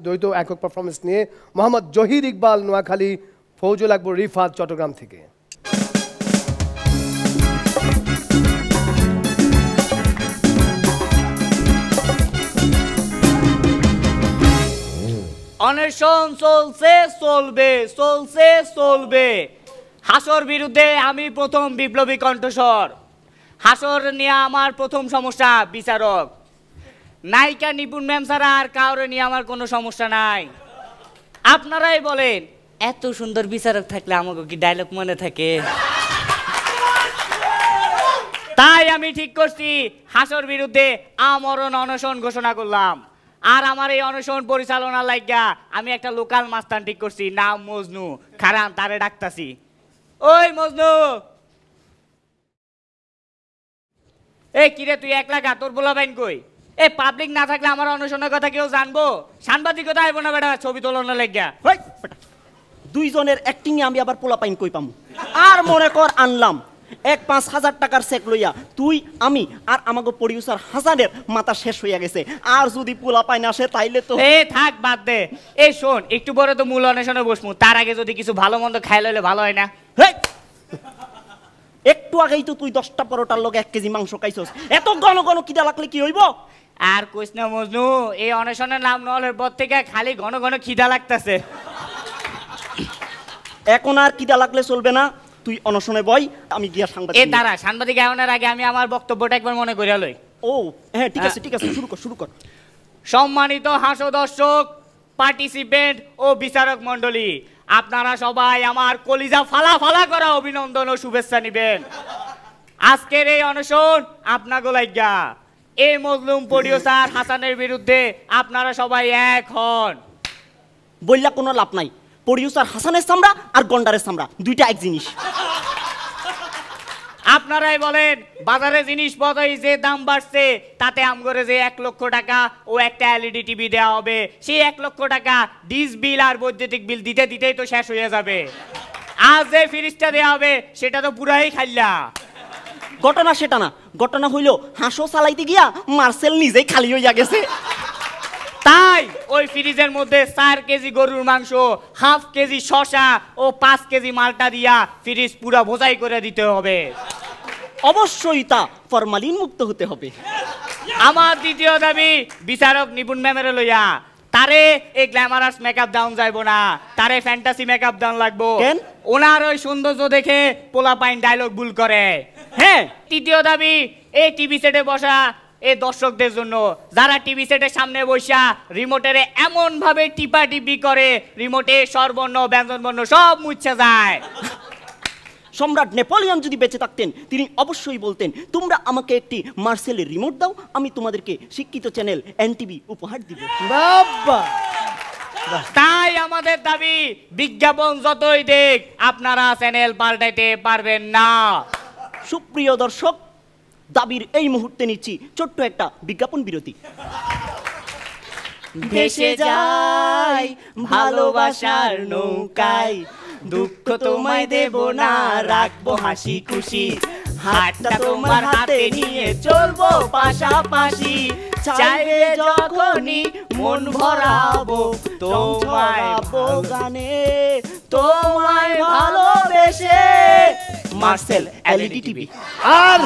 দ্বৈত একক পারফরমেন্স নিয়ে মোহাম্মদ জহির ইকবাল নোয়াখালী, ফৌজুল আকবর রিফাত চট্টগ্রাম থেকে। অনশন চলছে চলবে, চলছে চলবে। হাসর বিরুদ্ধে আমি প্রথম বিপ্লবী কণ্ঠস্বর। হাসর নিয়ে আমার প্রথম সমস্যা বিচারক। নায়িকা নিপুণ ম্যাম ছাড়া আর কাউরে নিয়ে আমার কোনো সমস্যা নাই। আপনারাই বলেন, এত সুন্দর বিচারক থাকলে আমাকে কি ডায়লগ মনে থাকে? তাই আমি ঠিক করছি, হাসর বিরুদ্ধে আমরণ অনশন ঘোষণা করলাম। আর আমার এই অনশন পরিচালনা লাগিয়া আমি একটা লোকাল মাস্তান ঠিক করছি, নাম মজনু। খারান তারে ডাকতাছি। ওই মজনু, এই কিরে তুই একলা গা, তোর বলা বাইন কই? এ পাবলিক না থাকলে আমার অনশনের কথা কেউ জানবো? সাংবাদিকতা আইব না বেটা ছবি তোলানো লাগিয়া। দুইজনের অ্যাক্টিং এ আমি আবার পোলা পাইন কই পামু? আর মনে কর আনলাম 5,000 টাকার চেক লইয়া তুই আমি আর আমাকে প্রডিউসার হাসানের মাথা শেষ হইয়া গেছে। আর যদি পোলা পাইন আসে তাইলে তো এ থাক, বাদ দে। এই শোন, একটু পরে তো মূল অনশনে বসমু, তার আগে যদি কিছু ভালো মন্দ খাই লইলে ভালো হয় না? একটু আগেই তো তুই 10টা পরোটার লগে 1 কেজি মাংস খাইছস। এত ঘন ঘন কিডা লাগলে কি হইব? আর কইস না মজনু, এই অনশনের নাম নলের পর থেকে খালি ঘন ঘন খিদা লাগতেছে। এখন আর কিডা লাগলে চলবে না, তুই অনশনে বই, আমি গিয়া সাংবাদিক। এ দাঁড়া, সাংবাদিক আয়োনের আগে আমি আমার বক্তব্যটা একবার মনে করিয়া লই। ও হ্যাঁ, ঠিক আছে ঠিক আছে, শুরু কর। সম্মানিত হাসো দর্শক, পার্টিসিপেন্ট ও বিচারক মণ্ডলী, আপনারা সবাই আমার কলিজা ফালা ফালা করা অভিনন্দন ও শুভেচ্ছা নিবেন। আজকের এই অনশন আপনাগো লাইগা। এই মজলুম প্রডিউসার হাসানের বিরুদ্ধে আপনারা সবাই এক হন। বললা কোনো লাভ নাই, প্রডিউসার হাসানের চামড়া আর গন্ডারের চামড়া দুইটা এক জিনিস। আপনারাই বলেন, বাজারে জিনিসপত্রের যে দাম বাড়ছে তাতে আমগরে যে 1 লক্ষ টাকা ও একটা এলইডি টিভি দেওয়া হবে, সেই 1 লক্ষ টাকা ডিশ বিল আর বৈদ্যুতিক বিল দিতে দিতেই তো শেষ হয়ে যাবে। আজ যে ফ্রিজটা দেওয়া হবে সেটা তো পুরাই খাইলা। ঘটনা সেটা না, ঘটনা হইল হাঁসও চালাইতে গিয়া মার্সেল নিজেই খালি হইয়া গেছে। তাই ওই ফ্রিজের মধ্যে 4 কেজি গরুর মাংস, হাফ কেজি শসা ও 5 কেজি মালটা দিয়া ফ্রিজ পুরা বোঝাই করে দিতে হবে। অবশ্যই তা ফরমালিন মুক্ত হতে হবে। আমার দ্বিতীয় দাবি, বিচারক নিপুণ ম্যামের লইয়া তারে এই গ্ল্যামারাস মেকআপ ডাউন যাইবো না, তারে ফ্যান্টাসি মেকআপ ডাউন লাগবো। ওনার ওই সৌন্দর্য দেখে পোলা পাইন ডায়লগ ভুল করে। হ্যাঁ, তৃতীয় দাবি, এই টিভি সেটে বসা এই দর্শকদের জন্য, যারা টিভি সেটের সামনে বসা রিমোটের এমন ভাবে টিপা টিপি করে রিমোটে স্বরবর্ণ ব্যঞ্জনবর্ণ সব মুছে যায়। সম্রাট নেপোলিয়ন যদি বেঁচে থাকতেন তিনি অবশ্যই বলতেন, তোমরা আমাকে একটি মার্সেলের রিমোট দাও, আমি তোমাদেরকে শিক্ষিত চ্যানেল এনটিভি উপহার দিব। বাবা, তাই আমাদের দাবি, বিজ্ঞাপন যতই দেখ আপনারা চ্যানেল পাল্টাইতে পারবেন না। সুপ্রিয় দর্শক, দাবির এই মুহূর্তে নিচ্ছি ছোট্ট একটা বিজ্ঞাপন বিরতি। ভেসে যাই ভালোবাসার নৌকায়, দুঃখ তোমায় দেব না, রাখবো হাসি খুশি, হাতটা তোমার হাতে নিয়ে চলবো পাশাপাশি, চাইবে যখনই মন ভরাবো তোমায় গানে, তোমায় ভালোবেসে। Marcel LED TV. আর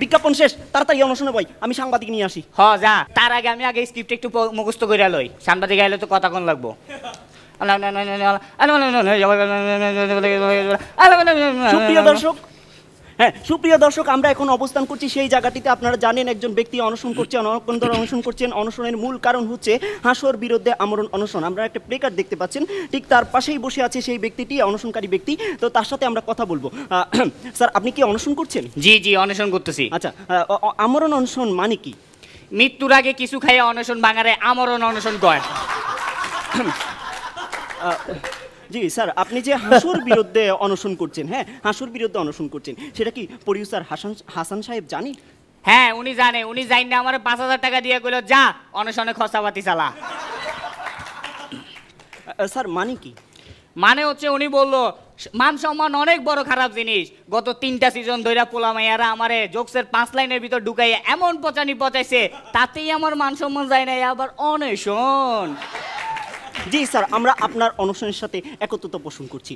বিজ্ঞাপন শেষ, তাড়াতাড়ি অনশনে বই, আমি সাংবাদিক নিয়ে আসি। হ যা, তার আগে আমি আগে স্ক্রিপ্ট একটু মুখস্থ করে লই, সাংবাদিক আইলে তো কথা কোন লাগবো। সুপ্রিয় দর্শক, হ্যাঁ সুপ্রিয় দর্শক, আমরা এখন অবস্থান করছি সেই জায়গাটিতে। আপনারা জানেন একজন ব্যক্তি অনশন করছে, অনেকক্ষণ ধরে অনশন করছেন। অনশনের মূল কারণ হচ্ছে হাসর বিরুদ্ধে আমরণ অনশন। আমরা একটা প্লেকার্ড দেখতে পাচ্ছেন, ঠিক তার পাশেই বসে আছে সেই ব্যক্তিটি, অনশনকারী ব্যক্তি। তো তার সাথে আমরা কথা বলবো। স্যার, আপনি কি অনশন করছেন? জি জি, অনশন করতেছি। আচ্ছা, আমরণ অনশন মানে কি? মৃত্যুর আগে কিছু খাইয়া অনশন ভাঙারে আমরণ অনশন কয়। জি স্যার, আপনি যে হাসুর বিরুদ্ধে অনশন করছেন, হ্যাঁ হাসুর বিরুদ্ধে অনশন করছেন, সেটা কি প্রডিউসার হাসান সাহেব জানি? হ্যাঁ উনি জানে, উনি জানি না আমার 5,000 টাকা দিয়ে কইল যা অনশনে খসাপাতি চালা। স্যার মানে কি? মানে হচ্ছে উনি বলল মান সম্মান অনেক বড় খারাপ জিনিস। গত 3টা সিজন ধইরা পোলা মাইয়ারা আমারে জোকসের 5 লাইনের ভিতর ঢুকাইয়া এমন পচানি পচাইছে, তাতেই আমার মান সম্মান যায় না, আবার অনশন। জি স্যার, আমরা আপনার অনশনের সাথে একত্রতা পোষণ করছি।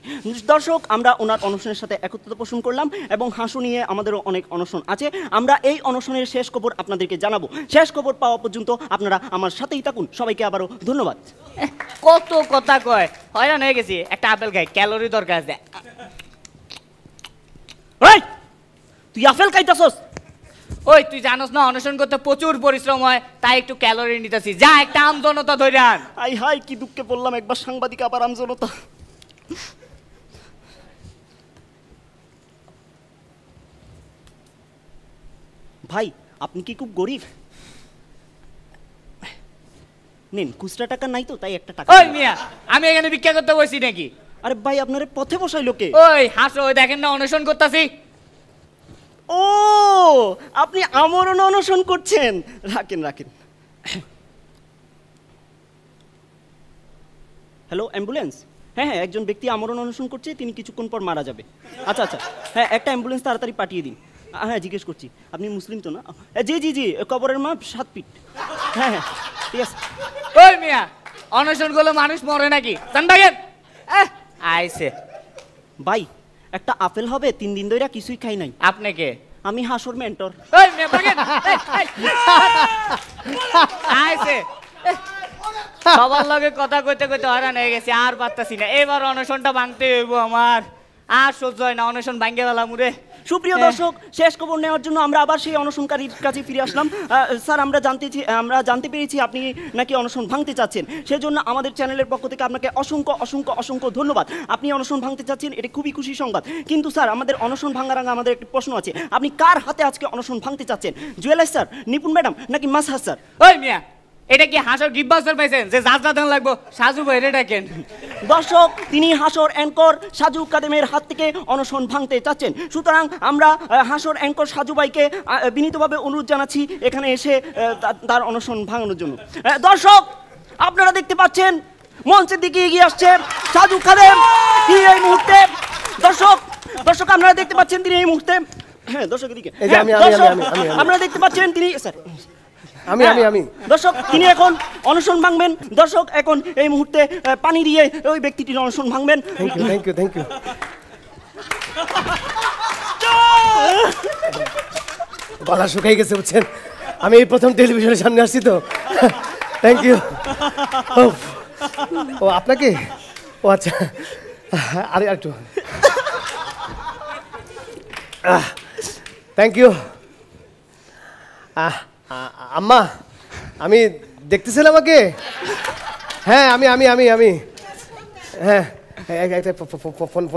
দর্শক, আমরা ওনার অনশনের সাথে একত্রতা পোষণ করলাম এবং হাসু নিয়ে আমাদেরও অনেক অনশন আছে। আমরা এই অনশনের শেষ খবর আপনাদেরকে জানাবো। শেষ খবর পাওয়া পর্যন্ত আপনারা আমার সাথেই থাকুন। সবাইকে আবারও ধন্যবাদ। কত কথা কয়, হয়রান হয়ে গেছি। একটা আপেল খাই, ক্যালোরি দরকার আছে। ওই তুই আপেল খাইতাছস? ওই তুই জানোস না অনশন করতে প্রচুর পরিশ্রম হয়, তাই একটু ক্যালোরি নিতেছি। যা একটা আমজনতা ধরে আন। আই হাই, কি দুঃখে বললাম, একবার সাংবাদিক আবার আমজনতা। ভাই, আপনি কি খুব গরিব? নেন, খুচরা টাকা নাই তো, তাই একটা টাকা। ওই মিয়া, আমি এখানে ভিক্ষা করতে বসি নাকি? আরে ভাই, আপনারে পথে বসাই লোকে। ওই হাসো, ওই দেখেন না অনশন করতেছি। ও, আপনি আমরণ অনশন করছেন? রাখেন রাখেন। Hello, ambulance? হ্যাঁ হ্যাঁ, একজন ব্যক্তি আমরণ অনশন করছে, তিনি কিছুক্ষণ পর মারা যাবে। আচ্ছা আচ্ছা, হ্যাঁ একটা অ্যাম্বুলেন্স তাড়াতাড়ি পাঠিয়ে দিন। হ্যাঁ জিজ্ঞেস করছি, আপনি মুসলিম তো না? জি জি জি, কবরের মাপ 7 ফিট। হ্যাঁ হ্যাঁ ঠিক আছে। ওই মিয়া, অনশন করলে মানুষ মরে নাকি? জানবাগেন আইছে। ভাই, একটা আপেল হবে, 3 দিন ধরে কিছুই খাই নাই। আপনি কে? আমি হাসুর মেন্টর। ওই মিয়া বাগেন আইছে। সবার লগে কথা কইতে কইতে হয়রান হয়ে গেছে, আর পারতাছি না। এবার অনশনটা ভাঙতে হইব আমার, আর সহ্য হয় না। অনশন ভাঙ্গে গেল মুরে। সুপ্রিয় দর্শক, শেষ খবর নেওয়ার জন্য আমরা আবার সেই অনশনকারীর কাছে ফিরে আসলাম। স্যার, আমরা জানতে পেরেছি আপনি নাকি অনশন ভাঙতে চাচ্ছেন। সেজন্য আমাদের চ্যানেলের পক্ষ থেকে আপনাকে অসংখ্য অসংখ্য অসংখ্য ধন্যবাদ। আপনি অনশন ভাঙতে চাচ্ছেন, এটা খুবই খুশি সংবাদ। কিন্তু স্যার, আমাদের অনশন ভাঙার আগে আমাদের একটি প্রশ্ন আছে। আপনি কার হাতে আজকে অনশন ভাঙতে চাচ্ছেন? জুয়েলার স্যার, নিপুণ ম্যাডাম, নাকি মাসহার স্যার? ওই মিয়া, এটা কি হাসর গিফট বাউচার পাইছেন যে যাত্রা দেন লাগবো? সাজু ভাই রে ডাকেন। দর্শক, তিনি হাসর অ্যাঙ্কর সাজু কাদেমের হাত থেকে অনশন ভাঙতে চাচ্ছেন। সুতরাং আমরা হাসর অ্যাঙ্কর সাজু ভাইকে বিনীতভাবে অনুরোধ জানাচ্ছি এখানে এসে তার অনশন ভাঙানোর জন্য। দর্শক, আপনারা দেখতে পাচ্ছেন মঞ্চের দিকে এগিয়ে আসছে সাজু কাদেম। তিনি এই মুহূর্তে দর্শক আপনারা দেখতে পাচ্ছেন তিনি এই মুহূর্তে, হ্যাঁ দর্শকের দিকে আপনারা দেখতে পাচ্ছেন তিনি, স্যার আমি দর্শক, তিনি এখন অনশন ভাঙবেন। দর্শক, এখন এই মুহূর্তে পানি দিয়ে ওই ব্যক্তিটির অনশন ভাঙবেন। Thank you. গলা শুকাই গেছে বুঝছেন, আমি এই প্রথম টেলিভিশনের সামনে আসছি তো। Thank you. ও আপনাকে? ও আচ্ছা, আরে একটু থ্যাংক ইউ। আম্মা, আমি দেখতেছিলাম আমাকে। হ্যাঁ আমি হ্যাঁ, ফোন।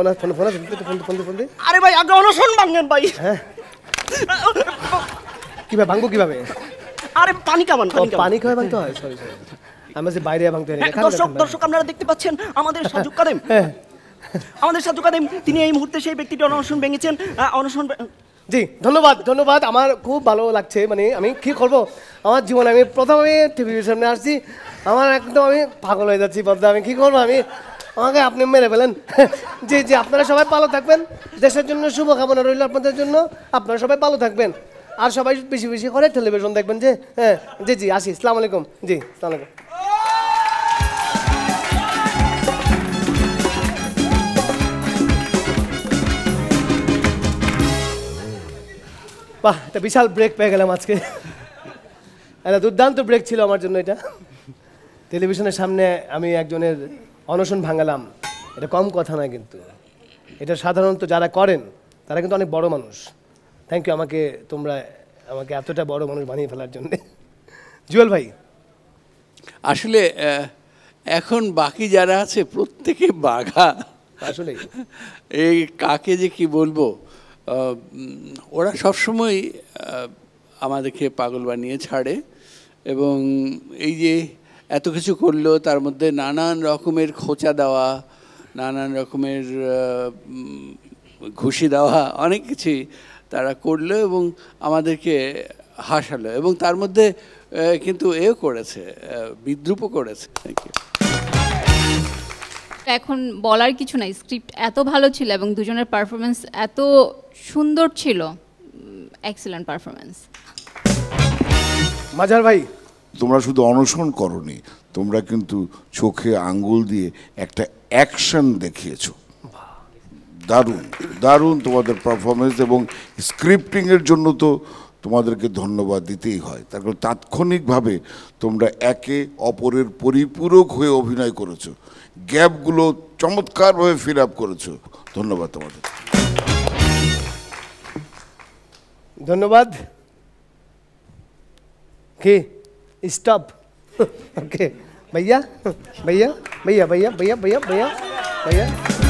আরে ভাই, আগে অনশন ভাঙেন ভাই। হ্যাঁ, কিভাবে ভাঙবো কিভাবে? আরে পানি খাবেন, পানি খাওয়া ভাঙতে হয়? সরি, আমি যে বাইরে ভাঙতে হয়। দর্শক আপনারা দেখতে পাচ্ছেন আমাদের সাজু কাদেম। তিনি এই মুহূর্তে সেই ব্যক্তিটি অনশন ভেঙেছেন। জি, ধন্যবাদ। আমার খুব ভালো লাগছে। মানে আমি কি করবো আমার জীবনে, আমি প্রথমে টিভির সামনে আসছি, আমার একদম আমি পাগল হয়ে যাচ্ছি বলতে। আমি কি করবো, আমাকে আপনি মেরে ফেলেন। জি, আপনারা সবাই ভালো থাকবেন। দেশের জন্য শুভকামনা রইল আপনাদের জন্য। আপনারা সবাই ভালো থাকবেন, আর সবাই বেশি বেশি করে টেলিভিশন দেখবেন। যে হ্যাঁ, জি আসি। আসসালামু আলাইকুম। জি, আসসালামু আলাইকুম। বাহ, একটা বিশাল ব্রেক পেয়ে গেলাম আজকে। একটা দুর্দান্ত ব্রেক ছিল আমার জন্য এটা। টেলিভিশনের সামনে আমি একজনের অনশন ভাঙালাম, এটা কম কথা না কিন্তু। এটা সাধারণত যারা করেন তারা কিন্তু অনেক বড় মানুষ। থ্যাংক ইউ তোমরা আমাকে এতটা বড় মানুষ বানিয়ে ফেলার জন্য। জুয়েল ভাই, আসলে এখন বাকি যারা আছে প্রত্যেকে বাঘা। আসলে এই কাকে যে কি বলবো, ওরা সবসময় আমাদেরকে পাগল বানিয়ে ছাড়ে। এবং এই যে এত কিছু করলো, তার মধ্যে নানান রকমের খোঁচা দেওয়া, নানান রকমের ঘুষি দেওয়া, অনেক কিছুই তারা করলো এবং আমাদেরকে হাসালো। এবং তার মধ্যে কিন্তু এও করেছে, বিদ্রুপও করেছে। Thank you. এখন বলার কিছু নাই, স্ক্রিপ্ট এত ভালো ছিল এবং দুজনের পারফরমেন্স এত সুন্দর ছিল, এক্সেলেন্ট পারফরমেন্স। মাজার ভাই, তোমরা শুধু অনশন করনি, তোমরা কিন্তু চোখে আঙ্গুল দিয়ে একটা অ্যাকশন দেখিয়েছো। দারুণ দারুণ তোমাদের পারফরমেন্স, এবং স্ক্রিপ্টিংয়ের জন্য তো তোমাদেরকে ধন্যবাদ দিতেই হয়। তার কারণ তাৎক্ষণিকভাবে তোমরা একে অপরের পরিপূরক হয়ে অভিনয় করেছো, গ্যাপগুলো চমৎকারভাবে ফিল আপ করেছো। ধন্যবাদ তোমাদের। ধন্যবাদ। কি স্টপ? ওকে, भैया भैया भैया भैया भैया भैया भैया भैया